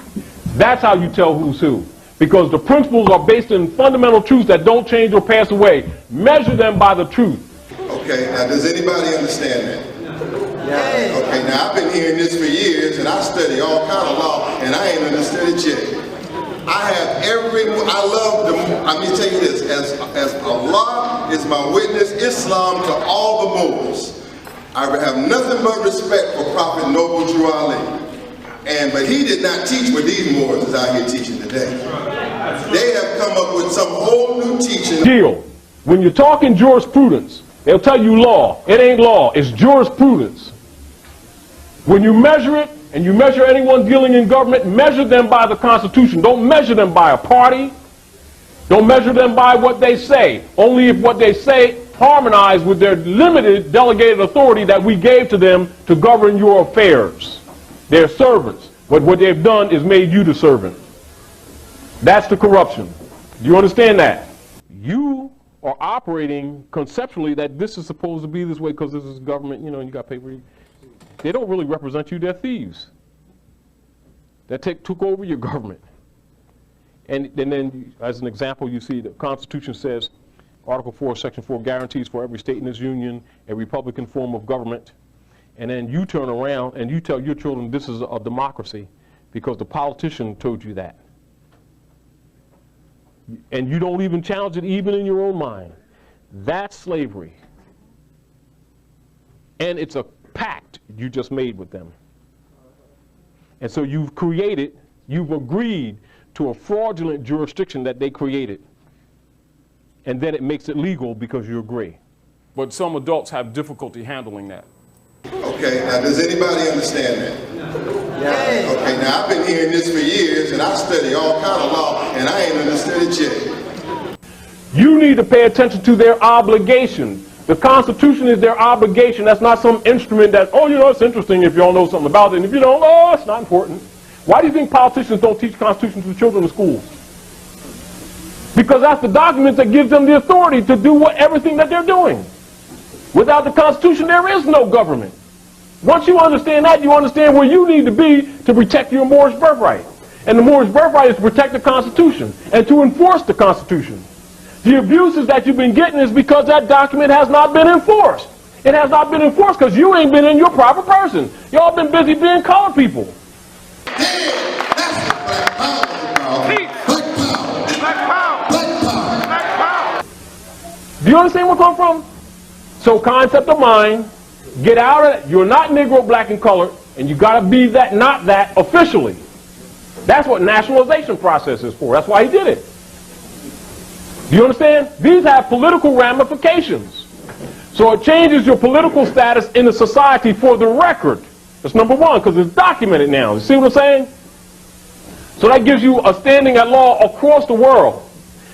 That's how you tell who's who. Because the principles are based in fundamental truths that don't change or pass away. Measure them by the truth. Okay, now does anybody understand that? Yeah. Okay, now I've been hearing this for years, and I study all kind of law, and I ain't understood it yet. I love let me tell you this, as Allah is my witness, Islam to all the Moors. I have nothing but respect for Prophet Noble Drew Ali. But he did not teach what these Moors is out here teaching today. They have come up with some whole new teaching. Deal. When you're talking jurisprudence, they'll tell you law. It ain't law, it's jurisprudence. When you measure it, and you measure anyone dealing in government, measure them by the Constitution. Don't measure them by a party. Don't measure them by what they say. Only if what they say harmonize with their limited delegated authority that we gave to them to govern your affairs. They're servants. But what they've done is made you the servant. That's the corruption. Do you understand that? You are operating conceptually that this is supposed to be this way because this is government, you know, and you got paper. They don't really represent you, they're thieves that took over your government. And then, as an example, you see the Constitution says, Article 4, Section 4 guarantees for every state in this union a Republican form of government. And then you turn around and you tell your children this is a democracy because the politician told you that. And you don't even challenge it even in your own mind. That's slavery. And it's a pact you just made with them. And so you've agreed to a fraudulent jurisdiction that they created. And then it makes it legal because you agree. But some adults have difficulty handling that. Okay, now does anybody understand that? Yeah. Okay, now I've been hearing this for years, and I study all kind of law, and I ain't understood it yet. You need to pay attention to their obligation. The Constitution is their obligation. That's not some instrument that, oh, you know, it's interesting if you all know something about it, and if you don't, oh, it's not important. Why do you think politicians don't teach Constitution to children in schools? Because that's the document that gives them the authority to do everything that they're doing. Without the Constitution, there is no government. Once you understand that, you understand where you need to be to protect your Moorish birthright. And the Moorish birthright is to protect the Constitution and to enforce the Constitution. The abuses that you've been getting is because that document has not been enforced. It has not been enforced because you ain't been in your proper person. Y'all been busy being colored people. Do you understand where I'm from? So concept of mind, get out of it. You're not Negro, black, and colored, and you got to be that, not that, officially. That's what nationalization process is for. That's why he did it. Do you understand? These have political ramifications. So it changes your political status in the society for the record. That's number one, because it's documented now. You see what I'm saying? So that gives you a standing at law across the world.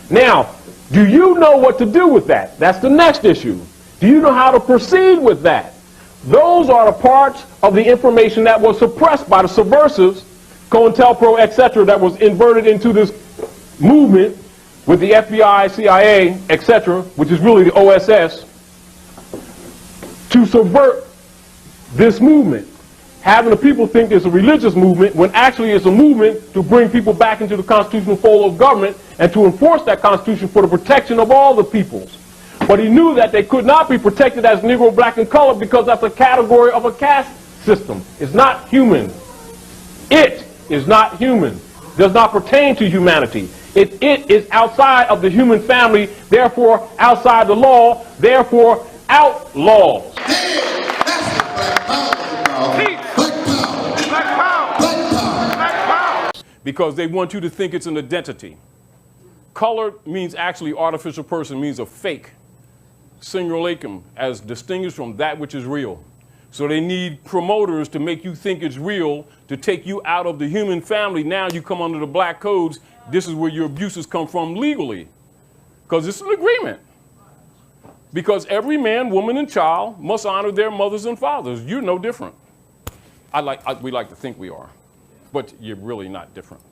Now, do you know what to do with that? That's the next issue. Do you know how to proceed with that? Those are the parts of the information that was suppressed by the subversives, COINTELPRO, etc., that was inverted into this movement with the FBI, CIA, etc., which is really the OSS, to subvert this movement. Having the people think it's a religious movement when actually it's a movement to bring people back into the constitutional fold of government and to enforce that constitution for the protection of all the peoples. But he knew that they could not be protected as Negro, black, and colored because that's a category of a caste system. It's not human. It is not human. Does not pertain to humanity. It is outside of the human family, therefore outside the law, therefore outlaws. That's the black power. because they want you to think it's an identity. Color means actually artificial person, means a fake, simulacrum, as distinguished from that which is real. So they need promoters to make you think it's real, to take you out of the human family. Now you come under the black codes. This is where your abuses come from legally, because it's an agreement. Because every man, woman, and child must honor their mothers and fathers. You're no different. We like to think we are, but you're really not different.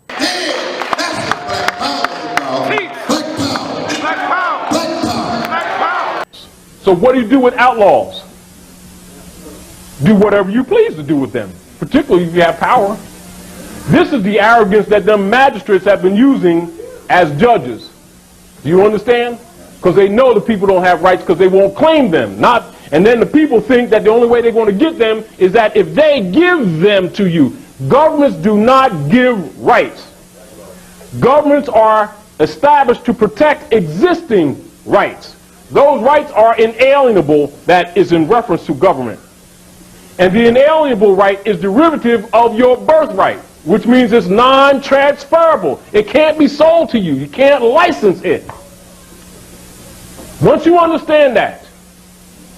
So what do you do with outlaws? Do whatever you please to do with them, particularly if you have power. This is the arrogance that them magistrates have been using as judges. Do you understand? Because they know the people don't have rights because they won't claim them. And then the people think that the only way they're going to get them is that if they give them to you. Governments do not give rights. Governments are established to protect existing rights. Those rights are inalienable, that is in reference to government. And the inalienable right is derivative of your birthright, which means it's non-transferable. It can't be sold to you. You can't license it. Once you understand that,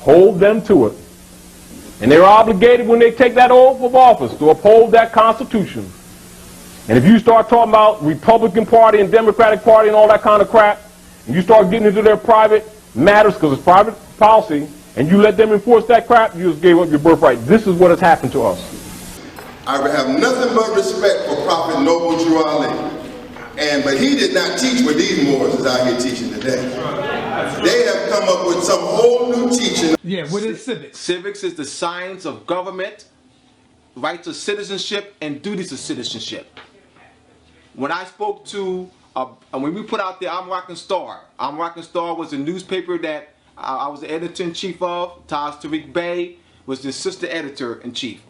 hold them to it. And they're obligated when they take that oath of office to uphold that Constitution. And if you start talking about Republican Party and Democratic Party and all that kind of crap, and you start getting into their private matters because it's private policy, and you let them enforce that crap, you just gave up your birthright. This is what has happened to us. I have nothing but respect for Prophet Noble Drew Ali. But he did not teach what these Moors is out here teaching today. They have come up with some whole new teaching. Yeah, what is civics? Civics is the science of government, rights of citizenship, and duties of citizenship. When I spoke to, when we put out the I'm Rockin' Star was a newspaper that I was the editor-in-chief of. Taj Tariq Bey was the assistant editor-in-chief.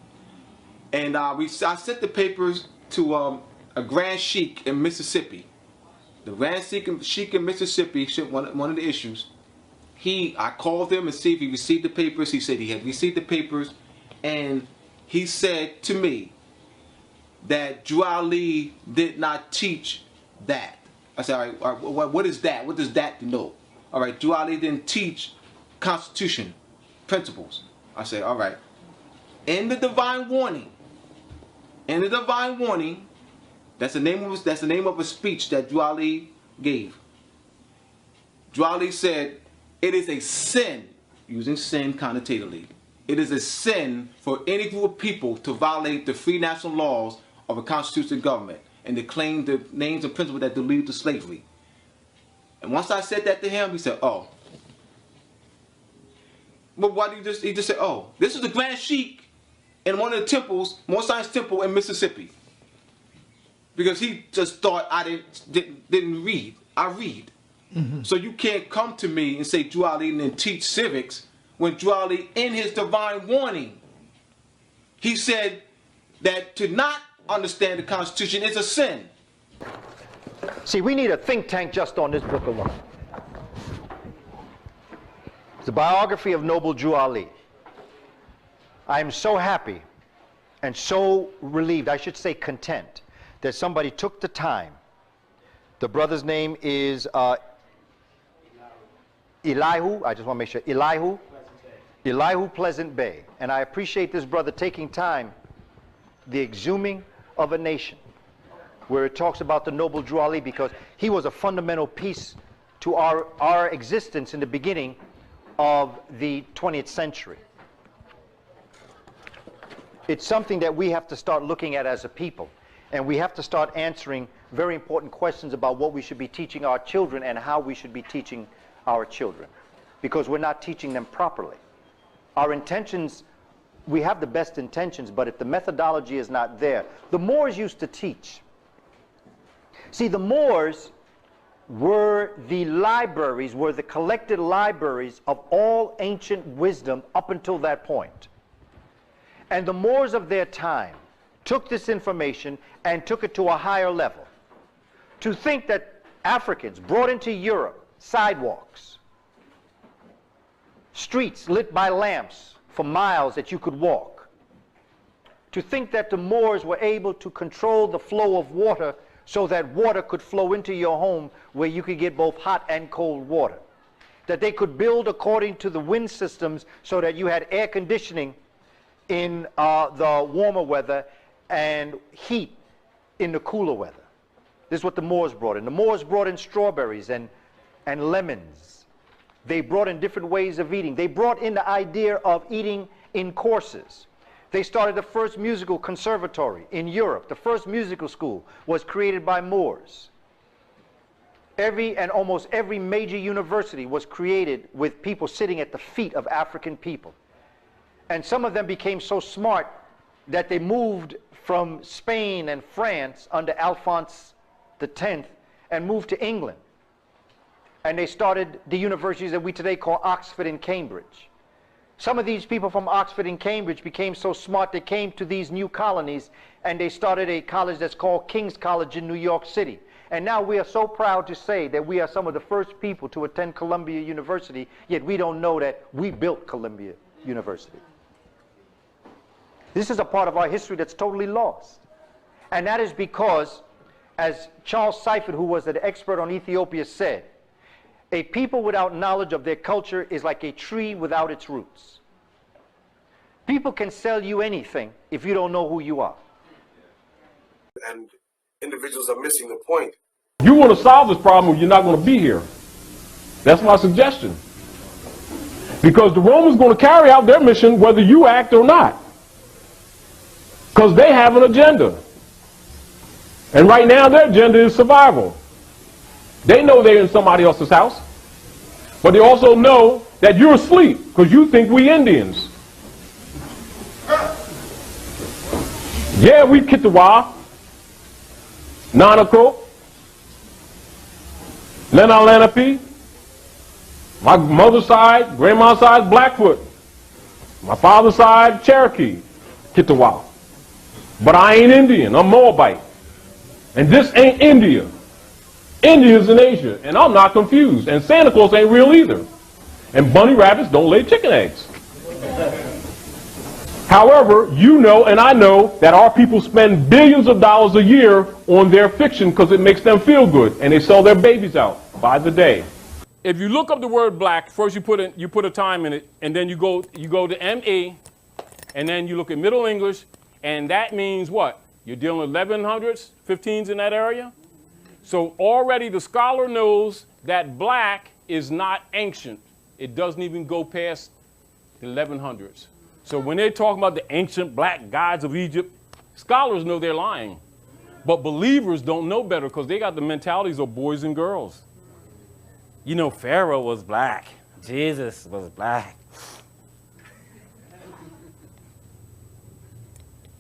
And I sent the papers to a Grand Sheik in Mississippi. The Grand Sheik in Mississippi, one of the issues, I called him and see if he received the papers. He said he had received the papers, and he said to me that Drew Ali did not teach that. I said, all right, what is that? What does that denote? All right, Drew Ali didn't teach Constitution principles. I said, all right. In the Divine Warning, that's the name of a speech that Drew Ali gave. Drew Ali said, it is a sin, using sin connotatively, it is a sin for any group of people to violate the free national laws of a constitutional government and to claim the names and principles that lead to slavery. And once I said that to him, he said, oh. But why did he just said, oh, this is the Grand Sheik in one of the temples, Moor Science Temple in Mississippi. Because he just thought I didn't read. I read. Mm-hmm. So you can't come to me and say Drew Ali didn't teach civics when Drew Ali, in his Divine Warning, he said that to not understand the Constitution is a sin. See, we need a think tank just on this book alone. It's a biography of Noble Drew Ali. I am so happy and so relieved, I should say content, that somebody took the time. The brother's name is Elihu, I just want to make sure, Elihu Pleasant Bay. And I appreciate this brother taking time, the exhuming of a nation, where it talks about the Noble Drew Ali, because he was a fundamental piece to our existence in the beginning of the 20th century. It's something that we have to start looking at as a people. And we have to start answering very important questions about what we should be teaching our children and how we should be teaching our children. Because we're not teaching them properly. Our intentions, we have the best intentions, but if the methodology is not there, the Moors used to teach. See, the Moors were the libraries, were the collected libraries of all ancient wisdom up until that point. And the Moors of their time took this information and took it to a higher level. To think that Africans brought into Europe sidewalks, streets lit by lamps for miles that you could walk, To think that the Moors were able to control the flow of water so that water could flow into your home where you could get both hot and cold water. That they could build according to the wind systems so that you had air conditioning in the warmer weather and heat in the cooler weather. This is what the Moors brought in. The Moors brought in strawberries and lemons. They brought in different ways of eating. They brought in the idea of eating in courses. They started the first musical conservatory in Europe. The first musical school was created by Moors. Every and almost every major university was created with people sitting at the feet of African people. And some of them became so smart that they moved from Spain and France under Alphonse X and moved to England. And they started the universities that we today call Oxford and Cambridge. Some of these people from Oxford and Cambridge became so smart they came to these new colonies and they started a college that's called King's College in New York City. And now we are so proud to say that we are some of the first people to attend Columbia University, yet we don't know that we built Columbia University. This is a part of our history that's totally lost. And that is because, as Charles Seifert, who was an expert on Ethiopia, said, a people without knowledge of their culture is like a tree without its roots. People can sell you anything if you don't know who you are. And individuals are missing the point. You want to solve this problem, you're not going to be here. That's my suggestion. Because the Romans are going to carry out their mission whether you act or not. Because they have an agenda. And right now their agenda is survival. They know they're in somebody else's house. But they also know that you're asleep because you think we Indians. Yeah, we Kitawa, Nanako, Lena Lenape, my mother's side, grandma's side, Blackfoot. My father's side, Cherokee, Kitawa. But I ain't Indian, I'm Moabite. And this ain't India. India's in Asia, and I'm not confused. And Santa Claus ain't real either. And bunny rabbits don't lay chicken eggs. However, you know and I know that our people spend billions of dollars a year on their fiction because it makes them feel good, and they sell their babies out by the day. If you look up the word black, first you put a time in it, and then you go to ME, and then you look at Middle English, and that means what? You're dealing with 1100s, 15s in that area? So already the scholar knows that black is not ancient. It doesn't even go past the 1100s. So when they're talking about the ancient black gods of Egypt, scholars know they're lying. But believers don't know better because they got the mentalities of boys and girls. You know, Pharaoh was black. Jesus was black.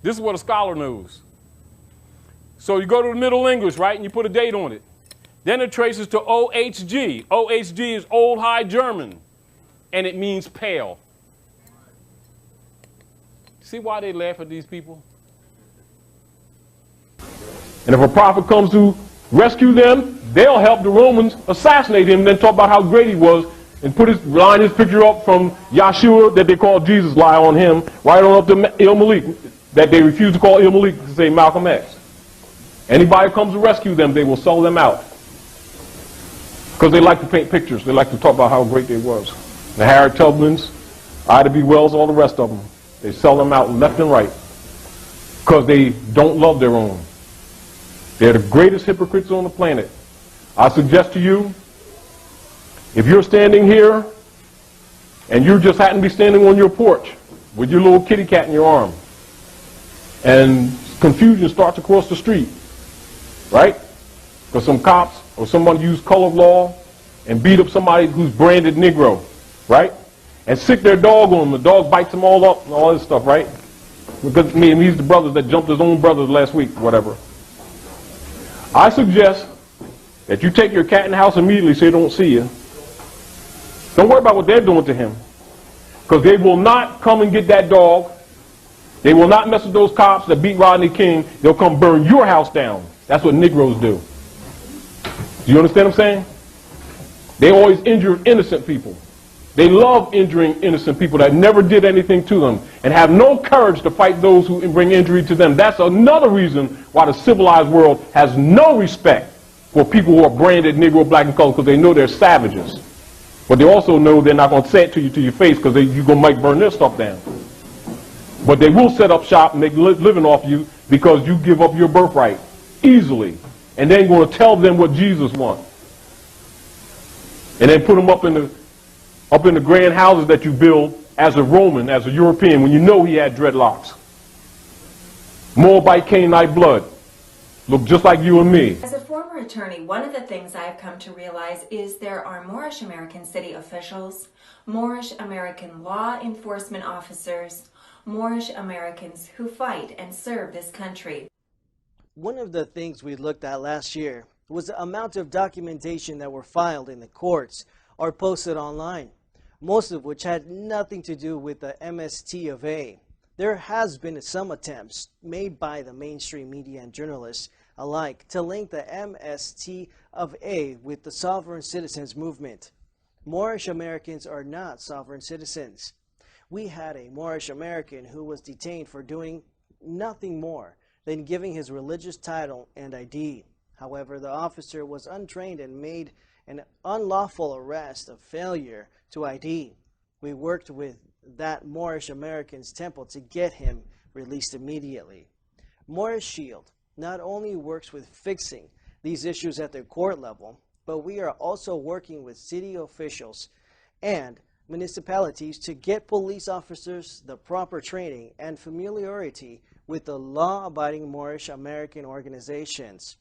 This is what a scholar knows. So you go to the Middle English, right, and you put a date on it. Then it traces to OHG. OHG is Old High German, and it means pale. See why they laugh at these people? And if a prophet comes to rescue them, they'll help the Romans assassinate him and then talk about how great he was and line his picture up from Yahshua that they call Jesus, lie on him, right on up to Il Malik, that they refuse to call Il Malik to say Malcolm X. Anybody who comes to rescue them, they will sell them out. Because they like to paint pictures. They like to talk about how great they was. The Harriet Tubmans, Ida B. Wells, all the rest of them. They sell them out left and right. Because they don't love their own. They're the greatest hypocrites on the planet. I suggest to you, if you're standing here, and you just happen to be standing on your porch with your little kitty cat in your arm, and confusion starts across the street, right? Because some cops or someone used color law and beat up somebody who's branded Negro, right? And sick their dog on them. The dog bites them all up and all this stuff, right? Because me and these the brothers that jumped his own brothers last week, whatever. I suggest that you take your cat in the house immediately so they don't see you. Don't worry about what they're doing to him. Because they will not come and get that dog. They will not mess with those cops that beat Rodney King. They'll come burn your house down. That's what Negroes do. Do you understand what I'm saying? They always injure innocent people. They love injuring innocent people that never did anything to them and have no courage to fight those who bring injury to them. That's another reason why the civilized world has no respect for people who are branded Negro, black, and colored, because they know they're savages. But they also know they're not going to say it to you to your face because you're going to might burn their stuff down. But they will set up shop and make a living off you because you give up your birthright easily. And then going to tell them what Jesus wants. And then put them up in the grand houses that you build as a Roman, as a European, when you know he had dreadlocks. Moabite, Canaanite blood. Look just like you and me. As a former attorney, one of the things I've come to realize is there are Moorish American city officials, Moorish American law enforcement officers, Moorish Americans who fight and serve this country. One of the things we looked at last year was the amount of documentation that were filed in the courts or posted online, most of which had nothing to do with the MST of A. There has been some attempts made by the mainstream media and journalists alike to link the MST of A with the sovereign citizens movement. Moorish Americans are not sovereign citizens. We had a Moorish American who was detained for doing nothing more than giving his religious title and ID. However, the officer was untrained and made an unlawful arrest of failure to ID. We worked with that Moorish American's temple to get him released immediately. Moorish Shield not only works with fixing these issues at the court level, but we are also working with city officials and municipalities to get police officers the proper training and familiarity with the law-abiding Moorish American organizations.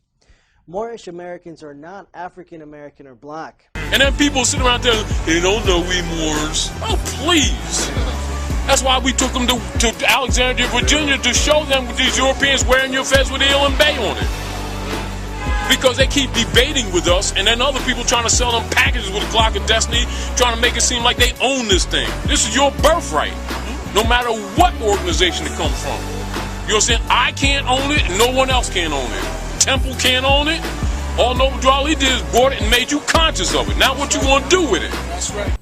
Moorish Americans are not African American or black. And then people sit around there, they don't know we Moors. Oh, please. That's why we took them to Alexandria, Virginia, to show them these Europeans wearing your fez with Ill and Bay on it. Because they keep debating with us, and then other people trying to sell them packages with a Glock of Destiny, trying to make it seem like they own this thing. This is your birthright, no matter what organization it comes from. You know what I'm saying? I can't own it, and no one else can own it. Temple can't own it. All Noble Duly did is brought it and made you conscious of it. Now what you want to do with it? That's right.